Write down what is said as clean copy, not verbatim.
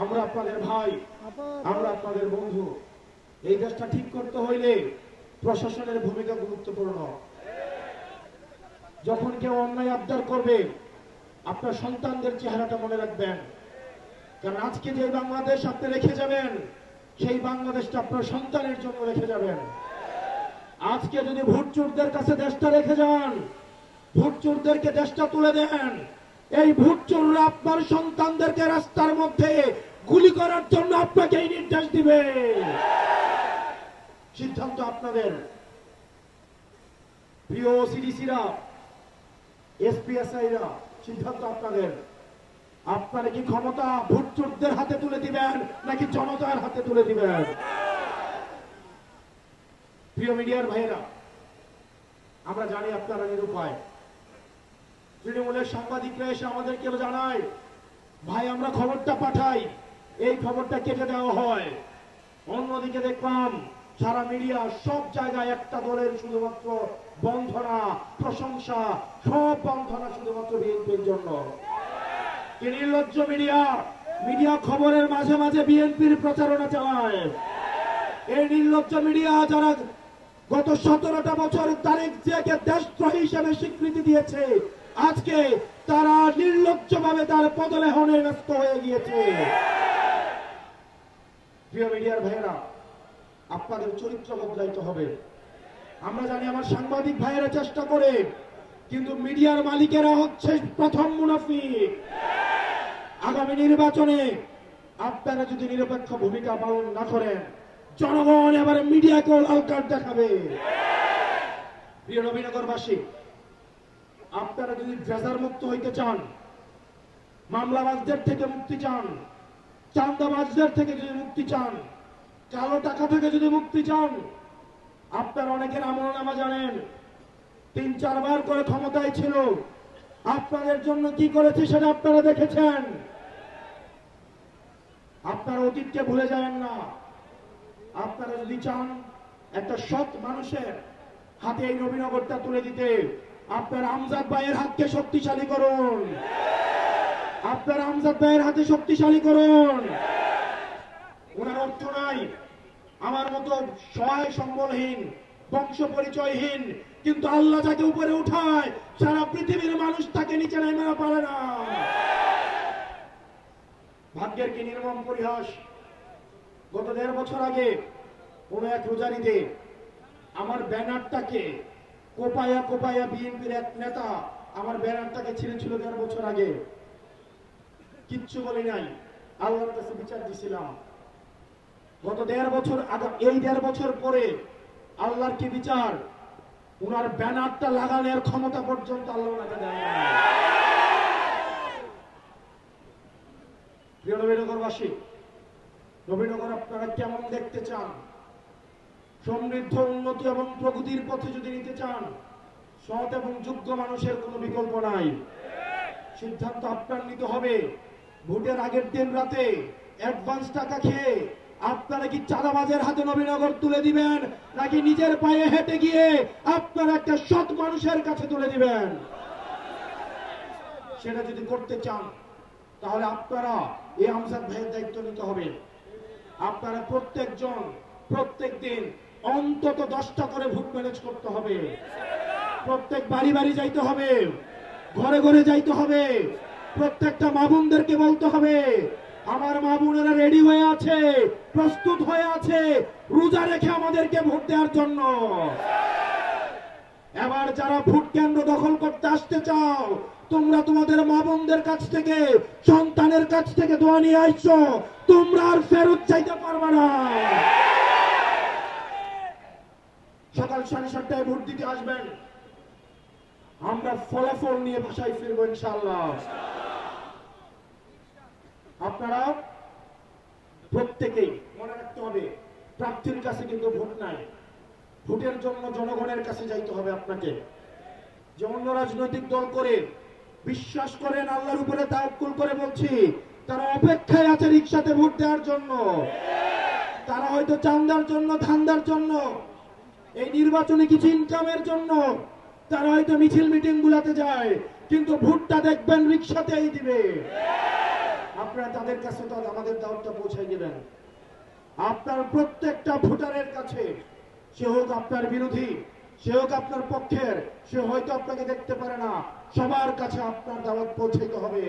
আমরা আপনাদের ভাই, আমরা আপনাদের বন্ধু। এই দেশটা ঠিক করতে হইলে প্রশাসনের ভূমিকা গুরুত্বপূর্ণ। যখন কেউ অন্যায় আবদার করবে, আপনার সন্তানদের চেহারাটা মনে রাখবেন, কারণ আজকে যে বাংলাদেশ আপনি রেখে যাবেন, সেই বাংলাদেশটা আপনার সন্তানের জন্য রেখে যাবেন। আজকে যদি ভোটচোরদের কাছে দেশটা রেখে যান, ভোটচোরদেরকে দেশটা তুলে দেন, এই ভোটচোররা আপনার সন্তানদেরকে রাস্তার মধ্যে গুলি করার জন্য আপনাকে এই নির্দেশ দিবে। সিদ্ধান্ত আপনাদের। প্রিয় সিডিসিরা, এসপিএসআইরা, সিদ্ধান্ত আপনাদের। আপনারা কি ক্ষমতা ভোটচোরদের হাতে তুলে দিবেন নাকি জনতার হাতে তুলে দিবেন? প্রিয় মিডিয়ার ভাইয়েরা, আমরা জানি আপনারা নিরুপায়। তৃণমূলের সাংবাদিকরা এসে আমাদেরকে জানায়, ভাই আমরা খবরটা পাঠাই, এই খবরটা কেটে দেওয়া হয়। অন্যদিকে দেখলাম সারা মিডিয়া সব জায়গায় একটা দলের শুধুমাত্র বন্ধনা, প্রশংসা, সব বন্ধনা শুধুমাত্র বিএনপির জন্য। কি নির্লজ্জ মিডিয়া! মিডিয়া খবরের মাঝে মাঝে বিএনপির প্রচারণা চালায়। এই নির্লজ্জ মিডিয়া যারা গত 17টা বছর তারেক জিয়াকে দেশদ্রোহী হিসেবে স্বীকৃতি দিয়েছে, আজকে তারা নির্লজ্জভাবে তার পদলেহনে ব্যস্ত হয়ে গিয়েছে। প্রিয় মিডিয়ার ভাইয়েরা, আপনাদের চরিত্র বদলাইতে হবে। আমরা জানি আমার সাংবাদিক ভাইয়েরা চেষ্টা করে, কিন্তু মিডিয়ার মালিকেরা হচ্ছে প্রথম মুনাফিক। আগামী নির্বাচনে আপনারা যদি নিরপেক্ষ ভূমিকা পালন না করেন, জনগণ এবারে মিডিয়াকেও লাল কার্ড দেখাবে। প্রিয় নবীনগরবাসী, আপনারা যদি ড্রেজার মুক্ত হইতে চান, মামলাবাজদের থেকে মুক্তি চান, চাঁদাবাজদের থেকে যদি মুক্তি চান, কালো টাকা থেকে যদি মুক্তি চান, আপনারা অনেকের আমলনামা জানেন। 3-4 বার করে ক্ষমতায় ছিল, আপনাদের জন্য কি করেছে সেটা আপনারা দেখেছেন। আপনারা অতীতকে ভুলে যাবেন না। আপনারা যদি চান একটা সৎ মানুষের হাতে এই নবীনগরটা তুলে দিতে, আপনারা আমজাদ ভাইয়ের হাতকে শক্তিশালী করুন। আপনারা আমজাদ ভাইয়ের হাতে শক্তিশালী করুন। ওনার অর্থ নাই আমার মতো সহায় সম্বলহীন, বংশ পরিচয়হীন, কিন্তু আল্লাহ যাকে উপরে উঠায় সারা পৃথিবীর মানুষ তাকে নিচে নামাতে পারে না। ভাগ্যের কি নির্মম পরিহাস! গত 1.5 বছর আগে কোন এক রোজারিতে আমার ব্যানারটাকে কোপায়া কোপায়া বিএনপির এক নেতা আমার ব্যানারটাকে ছিঁড়েছিল 1.5 বছর আগে। কিচ্ছু বলি নাই, আল্লাহর কাছে বিচার দিছিলাম। গত 1.5 বছর আগে, এই 1.5 বছর পরে আল্লাহর কি বিচার! উনার ব্যানারটা লাগানোর ক্ষমতা পর্যন্ত আল্লাহ ওনাকে দেয় না। প্রিয় নবীনগরবাসী, নবীনগর আপনারা কেমন দেখতে চান? সমৃদ্ধ, উন্নতি এবং প্রগতির পথে যদি নিতে চান, সৎ এবং যোগ্য মানুষের কোনো বিকল্প নাই। সিদ্ধান্ত আপনার নিতে হবে। ভোটের আগের দিন রাতে অ্যাডভান্স টাকা খেয়ে আপনারা কি চাঁদাবাজের হাতে নবীনগর তুলে দিবেন, নাকি নিজের পায়ে হেঁটে গিয়ে আপনারা একটা সৎ মানুষের কাছে তুলে দিবেন? সেটা যদি করতে চান, তাহলে আপনারা এই আমজাদ ভাইয়ের দায়িত্ব নিতে হবে। আপনারা প্রত্যেকজন প্রত্যেক দিন অন্তত 10টা করে ভোট ম্যানেজ করতে হবে। প্রত্যেক বাড়ি বাড়ি যাইতে হবে, ঘরে ঘরে যাইতে হবে। প্রত্যেকটা মা বোনদেরকে বলতে হবে, আমার মা বোনেরা রেডি হয়ে আছে, প্রস্তুত হয়ে আছে রোজা রেখে আমাদেরকে ভোট দেওয়ার জন্য। এবার যারা ভোট কেন্দ্র দখল করতে আসতে চাও, তোমরা তোমাদের মা বোনদের কাছ থেকে, সন্তানের কাছ থেকে দোয়া নিয়ে আসছো, তোমরা আর ফেরত চাইতে পারবে না। সকাল 7:30টায় ভোট দিতে আসবেন। আমরা ফলাফল নিয়ে বাসায় ফিরবো ইনশাআল্লাহ। আপনারা প্রত্যেকেই মনে রাখতে হবে, প্রার্থীর কাছে কিন্তু ভোট নাই। ভোটের জন্য জনগণের কাছে যাইতে হবে আপনাকে। যে অন্য রাজনৈতিক দল করে বিশ্বাস করেন, আল্লাহর উপরে তাওয়াক্কুল করে বলছি, তারা অপেক্ষায় আছে রিকশাতে ভোট দেওয়ার জন্য। তারা হয়তো চাঁদার জন্য, ধান্দার জন্য, এই নির্বাচনে কিছু ইনকামের জন্য তারা হয়তো মিছিল মিটিং গুলাতে যায়, কিন্তু ভোটটা দেখবেন রিকশাতেই দিবে। আপনারা তাদের কাছে তো আমাদের দাওয়াতটা পৌঁছাই দেবেন। আপনার প্রত্যেকটা ভোটারের কাছে, সে হোক আপনার বিরোধী, সে হোক আপনার পক্ষের, সে হয়তো আপনাকে দেখতে পারে না, সবার কাছে আপনার দাওয়াত পৌঁছাইতে হবে।